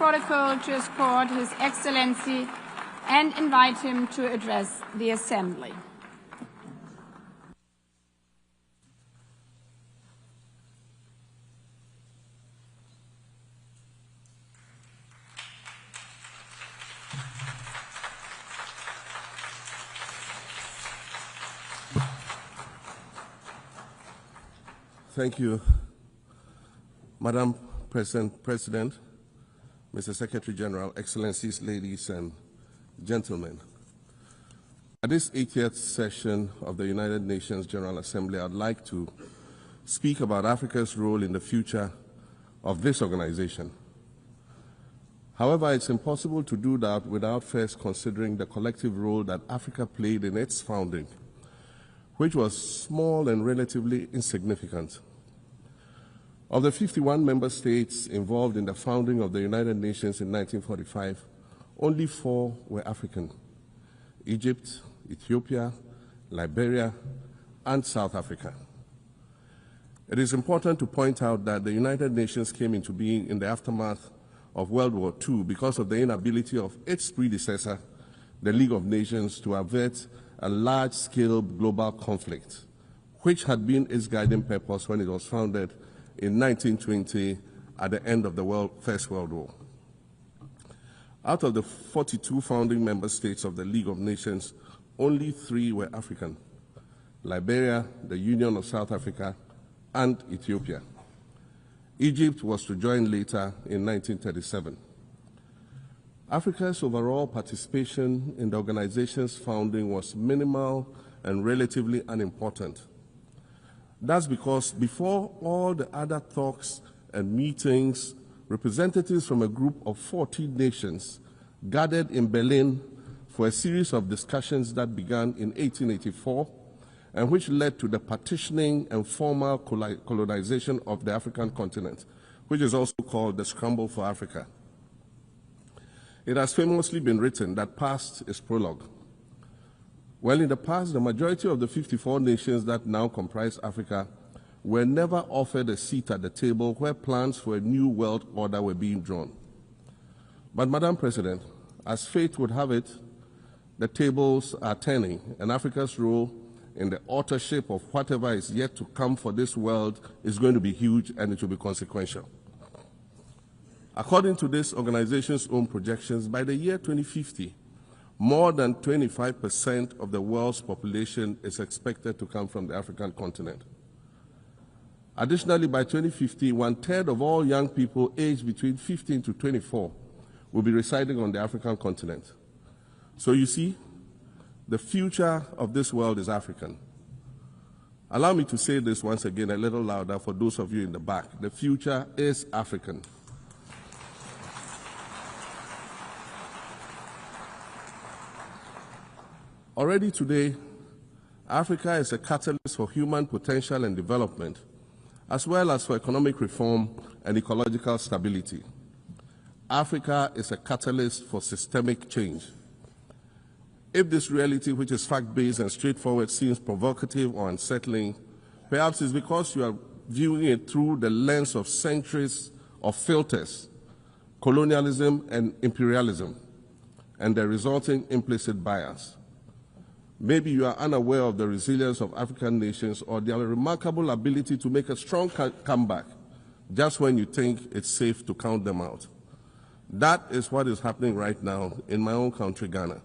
protocol to escort His Excellency and invite him to address the Assembly. Thank you, Madam President, Mr. Secretary General, Excellencies, ladies and gentlemen. At this 80th session of the United Nations General Assembly, I'd like to speak about Africa's role in the future of this organization. However, it's impossible to do that without first considering the collective role that Africa played in its founding, which was small and relatively insignificant. Of the 51 member states involved in the founding of the United Nations in 1945, only 4 were African: Egypt, Ethiopia, Liberia, and South Africa. It is important to point out that the United Nations came into being in the aftermath of World War II because of the inability of its predecessor, the League of Nations, to avert a large-scale global conflict, which had been its guiding purpose when it was founded in 1920 at the end of the First World War. Out of the 42 founding member states of the League of Nations, only 3 were African: Liberia, the Union of South Africa, and Ethiopia. Egypt was to join later in 1937. Africa's overall participation in the organization's founding was minimal and relatively unimportant. That's because before all the other talks and meetings, representatives from a group of 14 nations gathered in Berlin for a series of discussions that began in 1884 and which led to the partitioning and formal colonization of the African continent, which is also called the Scramble for Africa. It has famously been written that past is prologue. Well, in the past, the majority of the 54 nations that now comprise Africa were never offered a seat at the table where plans for a new world order were being drawn. But, Madam President, as fate would have it, the tables are turning, and Africa's role in the authorship of whatever is yet to come for this world is going to be huge, and it will be consequential. According to this organization's own projections, by the year 2050, more than 25% of the world's population is expected to come from the African continent. Additionally, by 2050, 1/3 of all young people aged between 15 to 24 will be residing on the African continent. So you see, the future of this world is African. Allow me to say this once again a little louder for those of you in the back. The future is African. Already today, Africa is a catalyst for human potential and development, as well as for economic reform and ecological stability. Africa is a catalyst for systemic change. If this reality, which is fact-based and straightforward, seems provocative or unsettling, perhaps it's because you are viewing it through the lens of centuries of filters, colonialism and imperialism, and the resulting implicit bias. Maybe you are unaware of the resilience of African nations or their remarkable ability to make a strong comeback just when you think it's safe to count them out. That is what is happening right now in my own country, Ghana.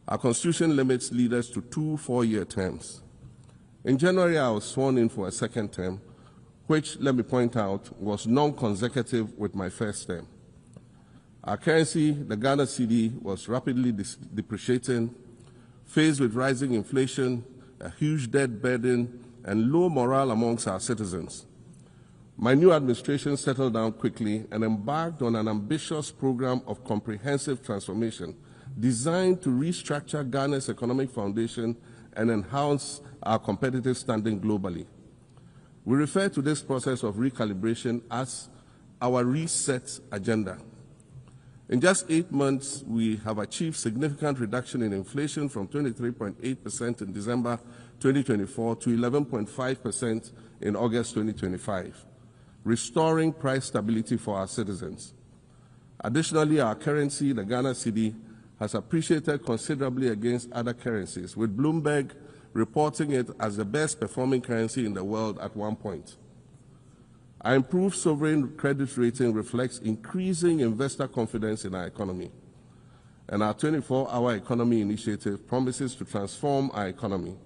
Our constitution limits leaders to 2 4-year terms. In January, I was sworn in for a second term, which, let me point out, was non-consecutive with my first term. Our currency, the Ghana cedi, was rapidly depreciating, faced with rising inflation, a huge debt burden, and low morale amongst our citizens. My new administration settled down quickly and embarked on an ambitious program of comprehensive transformation designed to restructure Ghana's economic foundation and enhance our competitive standing globally. We refer to this process of recalibration as our reset agenda. In just 8 months, we have achieved significant reduction in inflation from 23.8% in December 2024 to 11.5% in August 2025, restoring price stability for our citizens. Additionally, our currency, the Ghana cedi, has appreciated considerably against other currencies, with Bloomberg reporting it as the best performing currency in the world at one point. Our improved sovereign credit rating reflects increasing investor confidence in our economy, and our 24-hour economy initiative promises to transform our economy.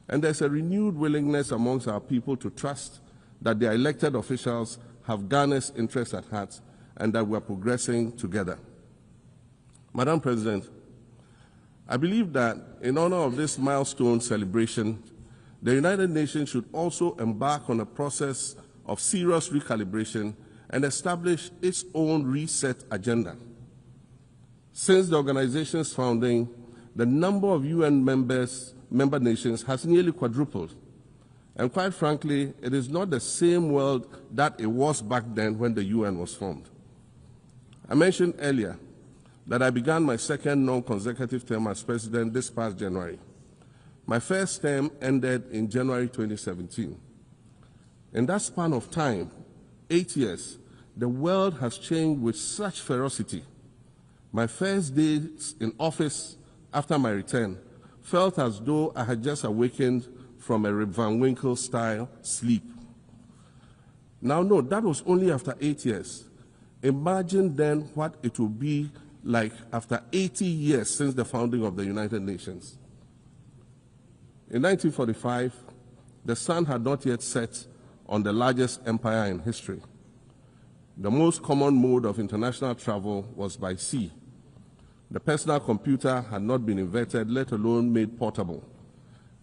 And there's a renewed willingness amongst our people to trust that their elected officials have Ghana's interests at heart and that we're progressing together. Madam President, I believe that in honor of this milestone celebration, the United Nations should also embark on a process of serious recalibration and establish its own reset agenda. Since the organization's founding, the number of UN member nations has nearly quadrupled. And quite frankly, it is not the same world that it was back then when the UN was formed. I mentioned earlier that I began my second non-consecutive term as president this past January. My first term ended in January 2017. In that span of time, 8 years, the world has changed with such ferocity. My first days in office after my return felt as though I had just awakened from a Rip Van Winkle-style sleep. Now, no, that was only after 8 years. Imagine then what it will be like after 80 years since the founding of the United Nations. In 1945, the sun had not yet set on the largest empire in history. The most common mode of international travel was by sea. The personal computer had not been invented, let alone made portable.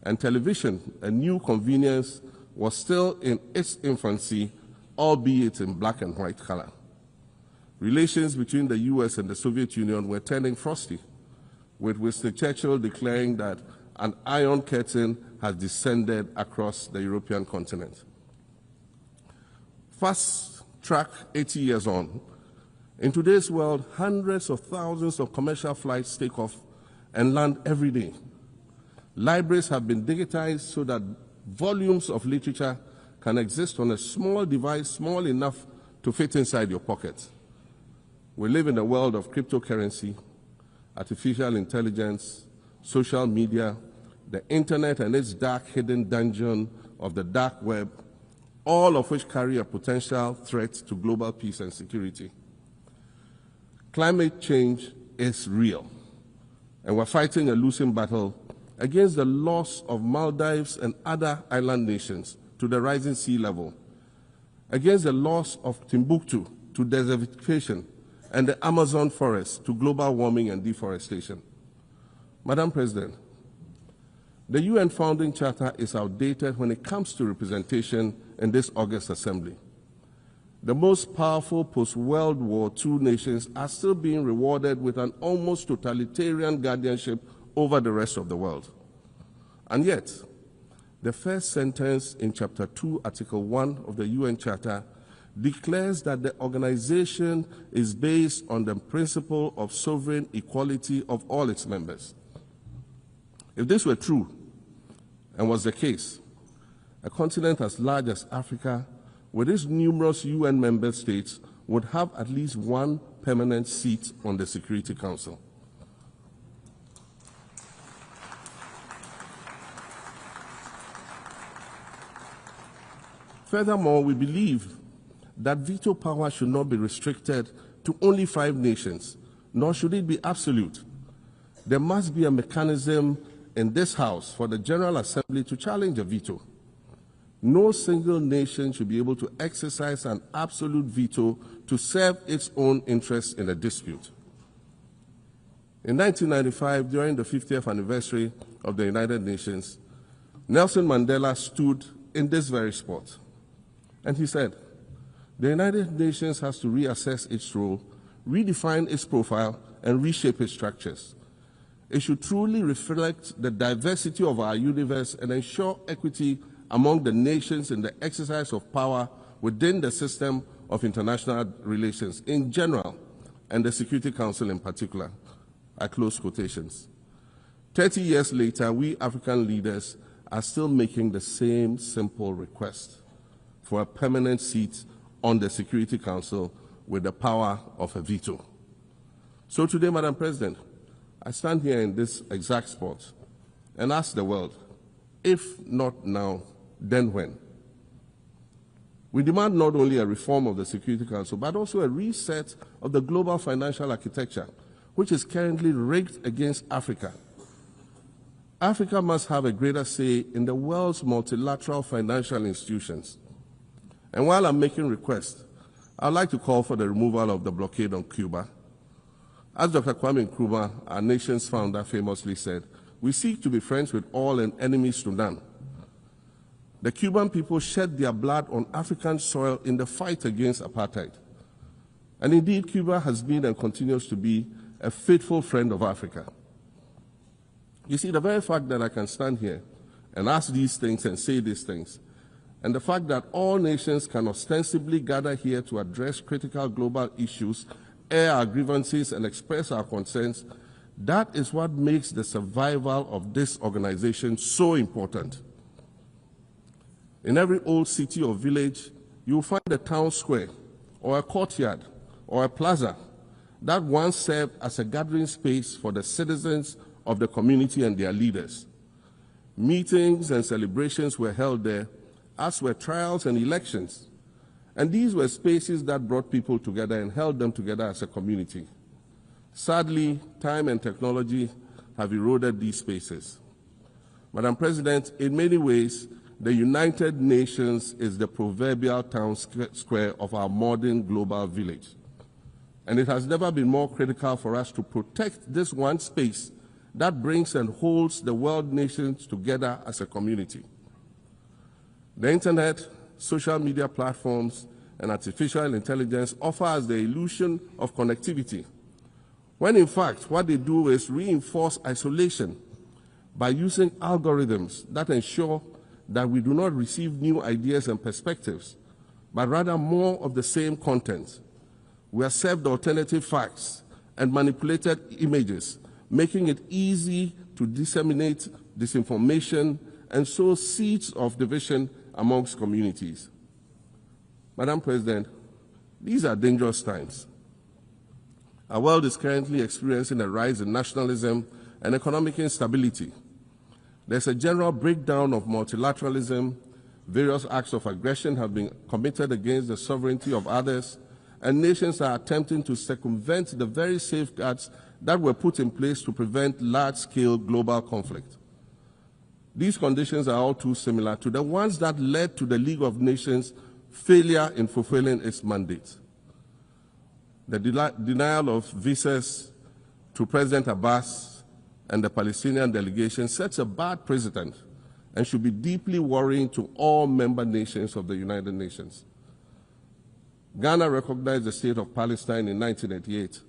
And television, a new convenience, was still in its infancy, albeit in black and white color. Relations between the US and the Soviet Union were turning frosty, with Winston Churchill declaring that an iron curtain has descended across the European continent. Fast track 80 years on, in today's world, hundreds of thousands of commercial flights take off and land every day. Libraries have been digitized so that volumes of literature can exist on a small device, small enough to fit inside your pocket. We live in a world of cryptocurrency, artificial intelligence, social media, the internet and its dark hidden dungeon of the dark web, all of which carry a potential threat to global peace and security. Climate change is real, and we're fighting a losing battle against the loss of Maldives and other island nations to the rising sea level, against the loss of Timbuktu to desertification and the Amazon forest to global warming and deforestation. Madam President, the UN Founding Charter is outdated when it comes to representation in this August Assembly. The most powerful post-World War II nations are still being rewarded with an almost totalitarian guardianship over the rest of the world. And yet, the first sentence in Chapter 2, Article 1 of the UN Charter declares that the organization is based on the principle of sovereign equality of all its members. If this were true, and was the case, a continent as large as Africa, with its numerous UN member states, would have at least one permanent seat on the Security Council. Furthermore, we believe that veto power should not be restricted to only 5 nations, nor should it be absolute. There must be a mechanism in this House for the General Assembly to challenge a veto. No single nation should be able to exercise an absolute veto to serve its own interests in a dispute. In 1995, during the 50th anniversary of the United Nations, Nelson Mandela stood in this very spot, and he said, "The United Nations has to reassess its role, redefine its profile, and reshape its structures. It should truly reflect the diversity of our universe and ensure equity among the nations in the exercise of power within the system of international relations in general and the Security Council in particular." I close quotations. 30 years later, we African leaders are still making the same simple request for a permanent seat on the Security Council with the power of a veto. So today, Madam President, I stand here in this exact spot and ask the world, if not now, then when? We demand not only a reform of the Security Council, but also a reset of the global financial architecture, which is currently rigged against Africa. Africa must have a greater say in the world's multilateral financial institutions. And while I'm making requests, I'd like to call for the removal of the blockade on Cuba. As Dr. Kwame Nkrumah, our nation's founder, famously said, we seek to be friends with all and enemies to none. The Cuban people shed their blood on African soil in the fight against apartheid. And indeed, Cuba has been and continues to be a faithful friend of Africa. You see, the very fact that I can stand here and ask these things and say these things, and the fact that all nations can ostensibly gather here to address critical global issues, air our grievances, and express our concerns, that is what makes the survival of this organization so important. In every old city or village, you will find a town square, or a courtyard, or a plaza that once served as a gathering space for the citizens of the community and their leaders. Meetings and celebrations were held there, as were trials and elections. And these were spaces that brought people together and held them together as a community. Sadly, time and technology have eroded these spaces. Madam President, in many ways, the United Nations is the proverbial town square of our modern global village. And it has never been more critical for us to protect this one space that brings and holds the world nations together as a community. The internet, social media platforms, and artificial intelligence offer us the illusion of connectivity, when in fact what they do is reinforce isolation by using algorithms that ensure that we do not receive new ideas and perspectives, but rather more of the same content. We are served alternative facts and manipulated images, making it easy to disseminate disinformation and sow seeds of division amongst communities. Madam President, these are dangerous times. Our world is currently experiencing a rise in nationalism and economic instability. There's a general breakdown of multilateralism. Various acts of aggression have been committed against the sovereignty of others, and nations are attempting to circumvent the very safeguards that were put in place to prevent large-scale global conflict. These conditions are all too similar to the ones that led to the League of Nations' failure in fulfilling its mandate. The denial of visas to President Abbas and the Palestinian delegation sets a bad precedent and should be deeply worrying to all member nations of the United Nations. Ghana recognized the state of Palestine in 1988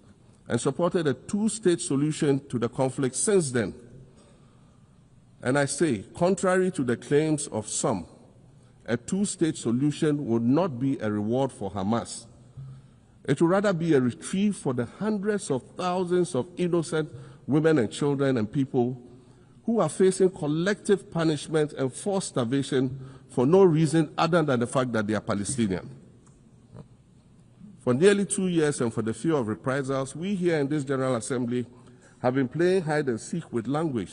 and supported a two-state solution to the conflict since then. And I say, contrary to the claims of some, a two-state solution would not be a reward for Hamas. It would rather be a reprieve for the hundreds of thousands of innocent women and children and people who are facing collective punishment and forced starvation for no reason other than the fact that they are Palestinian. For nearly 2 years and for the fear of reprisals, we here in this General Assembly have been playing hide and seek with language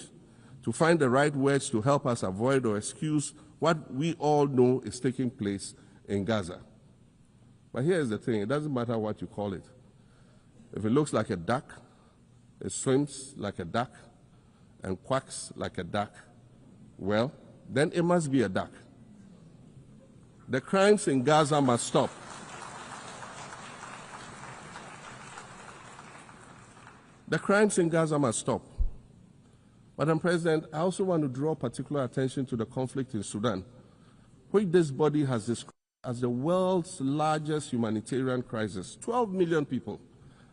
to find the right words to help us avoid or excuse what we all know is taking place in Gaza. But here's the thing, it doesn't matter what you call it. If it looks like a duck, it swims like a duck, and quacks like a duck, well, then it must be a duck. The crimes in Gaza must stop. The crimes in Gaza must stop. Madam President, I also want to draw particular attention to the conflict in Sudan, which this body has described as the world's largest humanitarian crisis. 12 million people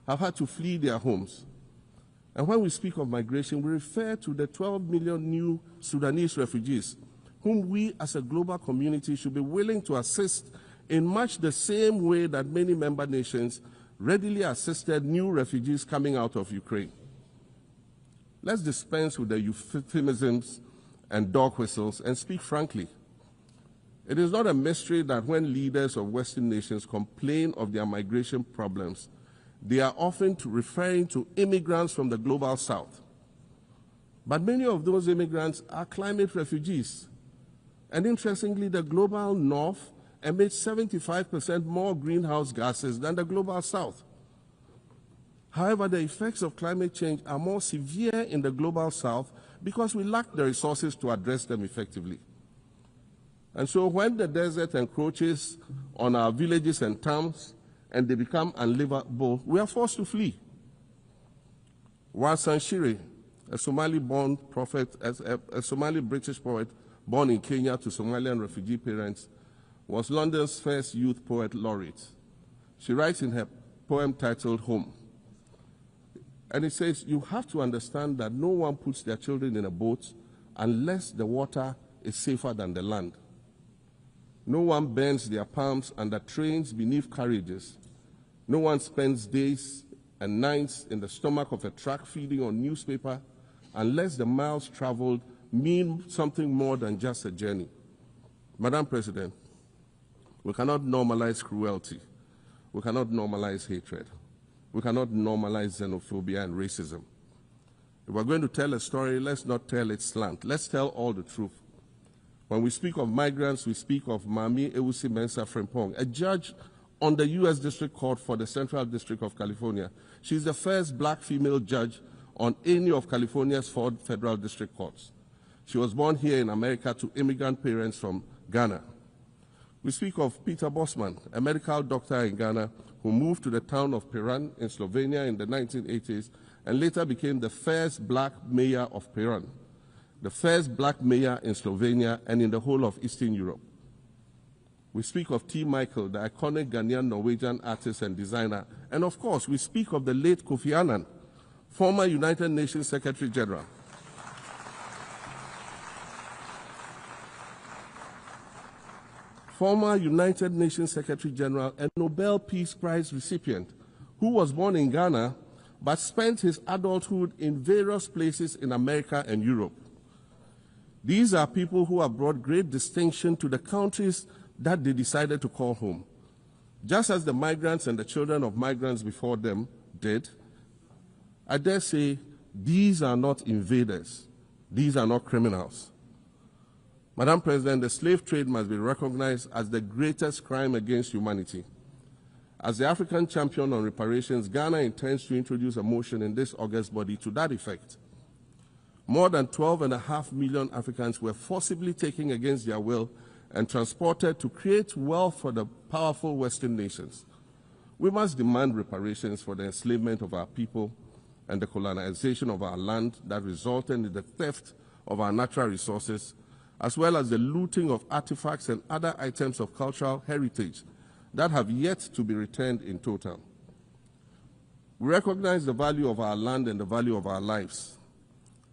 have had to flee their homes. And when we speak of migration, we refer to the 12 million new Sudanese refugees, whom we as a global community should be willing to assist in much the same way that many member nations readily assisted new refugees coming out of Ukraine. Let's dispense with the euphemisms and dog whistles and speak frankly. It is not a mystery that when leaders of Western nations complain of their migration problems, they are often referring to immigrants from the global south. But many of those immigrants are climate refugees. And interestingly, the global north emits 75% more greenhouse gases than the global south. However, the effects of climate change are more severe in the global south because we lack the resources to address them effectively. And so when the desert encroaches on our villages and towns and they become unlivable, we are forced to flee. Wassan Shire, a Somali-born prophet, a Somali-British poet born in Kenya to Somalian refugee parents, was London's first youth poet laureate. She writes in her poem titled Home. And it says, you have to understand that no one puts their children in a boat unless the water is safer than the land. No one bends their palms under trains beneath carriages. No one spends days and nights in the stomach of a truck feeding on newspaper unless the miles traveled mean something more than just a journey. Madam President, we cannot normalize cruelty. We cannot normalize hatred. We cannot normalize xenophobia and racism. If we're going to tell a story, let's not tell it slant. Let's tell all the truth. When we speak of migrants, we speak of Mami Ewusi Mensah Frimpong, a judge on the U.S. District Court for the Central District of California. She's the first black female judge on any of California's 4 federal district courts. She was born here in America to immigrant parents from Ghana. We speak of Peter Bosman, a medical doctor in Ghana who moved to the town of Piran in Slovenia in the 1980s and later became the first black mayor of Piran, the first black mayor in Slovenia and in the whole of Eastern Europe. We speak of T. Michael, the iconic Ghanaian-Norwegian artist and designer. And of course, we speak of the late Kofi Annan, former United Nations Secretary General. Former United Nations Secretary General and Nobel Peace Prize recipient, who was born in Ghana but spent his adulthood in various places in America and Europe. These are people who have brought great distinction to the countries that they decided to call home. Just as the migrants and the children of migrants before them did, I dare say these are not invaders. These are not criminals. Madam President, the slave trade must be recognized as the greatest crime against humanity. As the African champion on reparations, Ghana intends to introduce a motion in this August body to that effect. More than 12.5 million Africans were forcibly taken against their will and transported to create wealth for the powerful Western nations. We must demand reparations for the enslavement of our people and the colonization of our land that resulted in the theft of our natural resources, as well as the looting of artifacts and other items of cultural heritage that have yet to be returned in total. We recognize the value of our land and the value of our lives,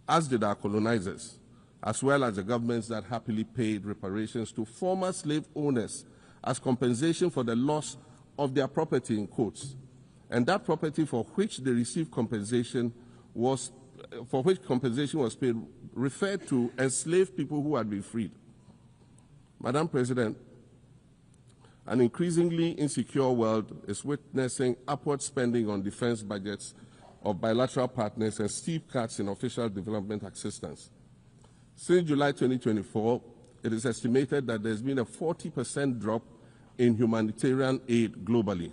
as did our colonizers, as well as the governments that happily paid reparations to former slave owners as compensation for the loss of their property, in quotes, and that property for which they received compensation was paid referred to enslaved people who had been freed. Madam President, an increasingly insecure world is witnessing upward spending on defense budgets of bilateral partners and steep cuts in official development assistance. Since July 2024, it is estimated that there's been a 40% drop in humanitarian aid globally.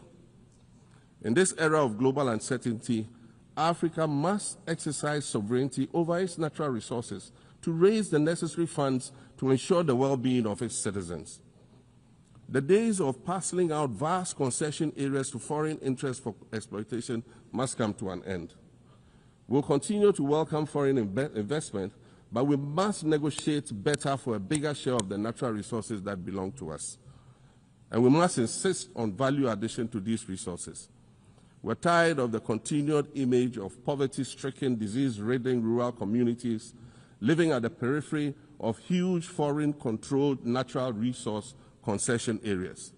In this era of global uncertainty, Africa must exercise sovereignty over its natural resources to raise the necessary funds to ensure the well-being of its citizens. The days of parceling out vast concession areas to foreign interests for exploitation must come to an end. We'll continue to welcome foreign investment, but we must negotiate better for a bigger share of the natural resources that belong to us. And we must insist on value addition to these resources. We're tired of the continued image of poverty-stricken, disease-ridden rural communities living at the periphery of huge foreign-controlled natural resource concession areas.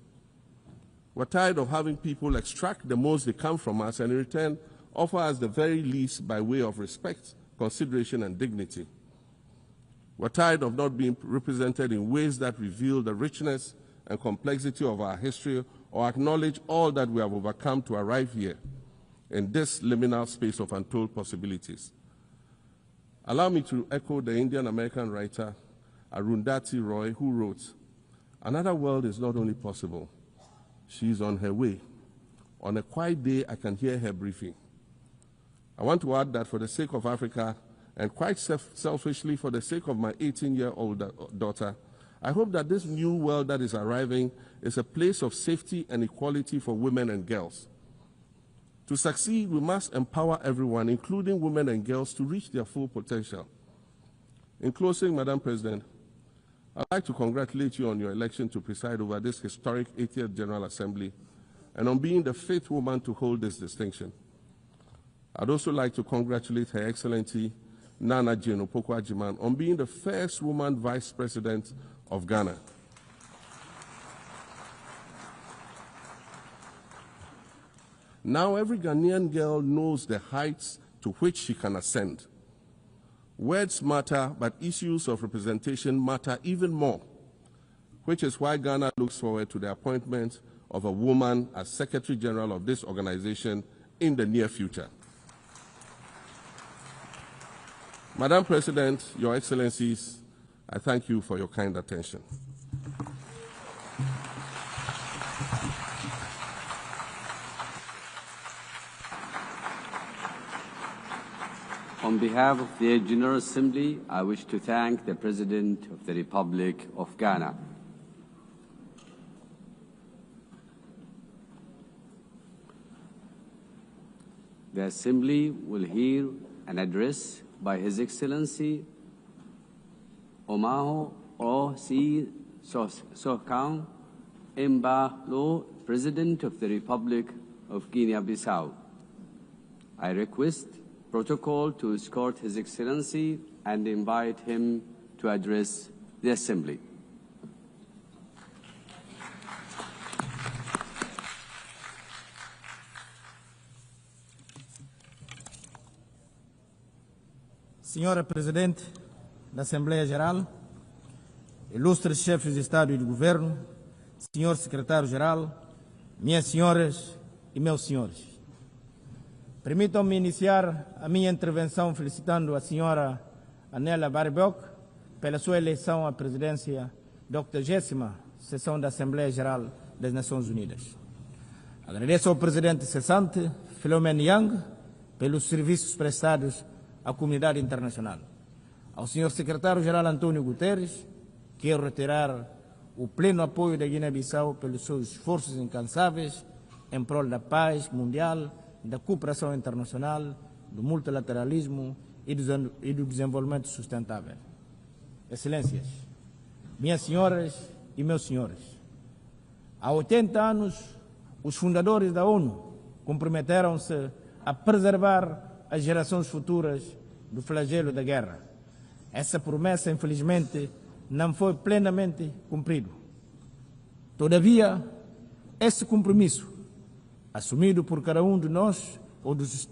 We're tired of having people extract the most they can from us and in return offer us the very least by way of respect, consideration, and dignity. We're tired of not being represented in ways that reveal the richness and complexity of our history or acknowledge all that we have overcome to arrive here in this liminal space of untold possibilities. Allow me to echo the Indian-American writer Arundhati Roy, who wrote, "Another world is not only possible, she is on her way. On a quiet day, I can hear her briefing." I want to add that for the sake of Africa, and quite selfishly for the sake of my 18-year-old daughter, I hope that this new world that is arriving is a place of safety and equality for women and girls. To succeed, we must empower everyone, including women and girls, to reach their full potential. In closing, Madam President, I'd like to congratulate you on your election to preside over this historic 80th General Assembly and on being the 5th woman to hold this distinction. I'd also like to congratulate Her Excellency Nana Jane Opoku-Agyeman on being the first woman Vice President of Ghana. Now every Ghanaian girl knows the heights to which she can ascend. Words matter, but issues of representation matter even more, which is why Ghana looks forward to the appointment of a woman as Secretary General of this organization in the near future. Madam President, Your Excellencies, I thank you for your kind attention. On behalf of the General Assembly, I wish to thank the President of the Republic of Ghana. The Assembly will hear an address by His Excellency Omaho O.C. Sokang Embalo, President of the Republic of Guinea-Bissau. I request protocol to escort His Excellency and invite him to address the Assembly. Senhora Presidente da Assembleia Geral, ilustres chefes de Estado e de Governo, Senhor Secretário-Geral, minhas senhoras e meus senhores. Permitam-me iniciar a minha intervenção felicitando a senhora Anela Bariboc pela sua eleição à presidência da 80ª Sessão da Assembleia Geral das Nações Unidas. Agradeço ao presidente cessante, Philomene Yang, pelos serviços prestados à comunidade internacional. Ao senhor secretário-geral António Guterres, quero retirar o pleno apoio da Guiné-Bissau pelos seus esforços incansáveis em prol da paz mundial, da cooperação internacional, do multilateralismo e do desenvolvimento sustentável. Excelências, minhas senhoras e meus senhores, há 80 anos, os fundadores da ONU comprometeram-se a preservar as gerações futuras do flagelo da guerra. Essa promessa, infelizmente, não foi plenamente cumprida. Todavia, esse compromisso, assumido por cada um de nós ou dos Estados